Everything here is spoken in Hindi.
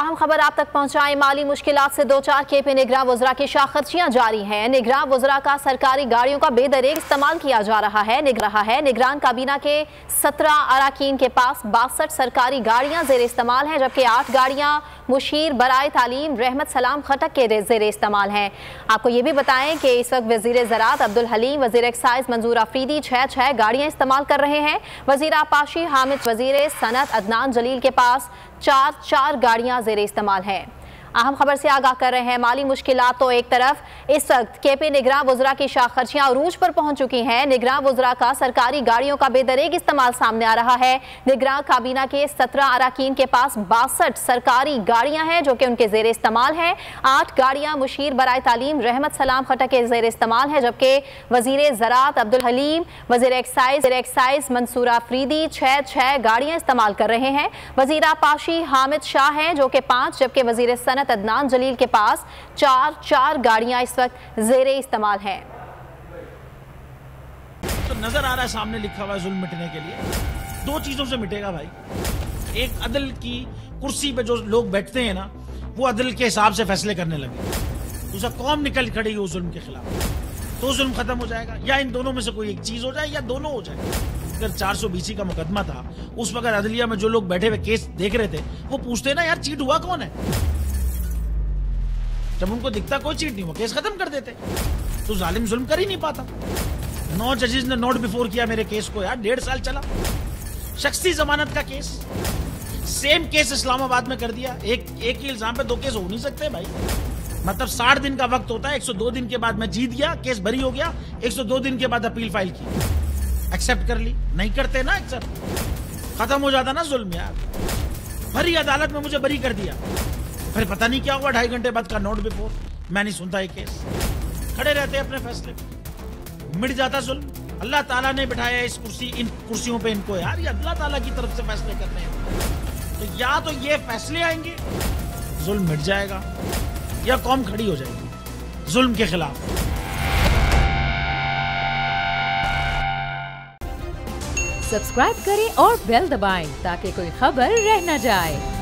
अहम खबर आप तक पहुंचाएं। माली मुश्किलात से दो चार केपी निगरान वज़रा की शाखर्चियां जारी हैं। निगरान वज़रा का सरकारी गाड़ियों का बेदरेग इस्तेमाल किया जा रहा है। निगरान काबीना के 17 अराकीन के पास 62 सरकारी गाड़ियां जेर इस्तेमाल हैं, जबकि 8 गाड़ियां मुशीर बराए तालीम रहमत सलाम खटक के जेर इस्तेमाल हैं। आपको ये भी बताएं कि इस वक्त वज़ीर ज़राअत अब्दुल हलीम, वज़ीर एक्साइज मंजूर अफरीदी 6 गाड़ियां इस्तेमाल कर रहे हैं। वज़ीर आपाशी हामिद, वज़ीर सनत अदनान जलील के पास 4 गाड़ियां जेर इस्तेमाल हैं। अहम खबर से आगाह कर रहे हैं। माली मुश्किलात तो एक तरफ, इस वक्त केपी निगरान वज़रा की शाखर्चियां अरूज पर पहुंच चुकी हैं। निगरान वज़रा का सरकारी गाड़ियों का बेदरेग इस्तेमाल सामने आ रहा है। निगरान काबीना के 17 अराकीन के पास 62 सरकारी गाड़ियां हैं जो कि उनके जेर इस्तेमाल हैं। 8 गाड़ियां मुशीर बराए तालीम रहमत सलाम खटक के जेर इस्तेमाल है, जबकि वज़ीर ज़राअत अब्दुल हलीम, वज़ीर एक्साइज मंसूर अफरीदी 6 गाड़ियां इस्तेमाल कर रहे हैं। वज़ीर आपाशी हामिद शाह हैं जो कि 5, जबकि वज़ीर सनत अदनान जलील के पास 4 गाड़ियां इस वक्त जेरे इस्तेमाल हैं। तो नजर आ रहा है सामने लिखा हुआ है जुल्म मिटने के लिए 2 चीजों से मिटेगा भाई। एक, अदल की कुर्सी पे जो लोग बैठते हैं ना, वो अदल के हिसाब से फैसले करने लगे। दूसरा, कौम निकल खड़ी उस जुल्म के खिलाफ, तो जुल्म खत्म हो जाएगा। या इन दोनों में से कोई एक चीज हो जाए या दोनों हो जाए। अगर 420 का मुकदमा था, उस वक्त अदलिया में जो लोग बैठे हुए केस देख रहे थे, वो पूछते ना यार चीट हुआ कौन है। जब उनको दिखता कोई चीट नहीं हुआ, केस खत्म कर देते। तो जालिम जुल्म कर ही नहीं पाता। 9 जजेस ने नोट बिफोर किया मेरे केस को यार, 1.5 साल चला। शख्सी जमानत का केस, सेम केस इस्लामाबाद में कर दिया। एक ही इल्जाम पे 2 केस हो नहीं सकते भाई। मतलब 60 दिन का वक्त होता है। 102 दिन के बाद मैं जीत गया, केस बरी हो गया। 102 दिन के बाद अपील फाइल की, एक्सेप्ट कर ली। नहीं करते ना एक्सेप्ट, खत्म हो जाता ना जुल्म यार। भरी अदालत में मुझे बरी कर दिया, फिर पता नहीं क्या हुआ 2.5 घंटे बाद का नोट बिफोर। मैं नहीं सुनता ये केस, खड़े रहते अपने फैसले पे, मिट जाता जुल्म। अल्लाह ताला ने बिठाया इन कुर्सियों पे इनको यार, ये अल्लाह ताला की तरफ से फैसले करने हैं। तो या तो ये फैसले आएंगे, जुल्म मिट जाएगा, या कौम खड़ी हो जाएगी जुल्म के खिलाफ। सब्सक्राइब करें और बेल दबाएं ताकि कोई खबर रह न जाए।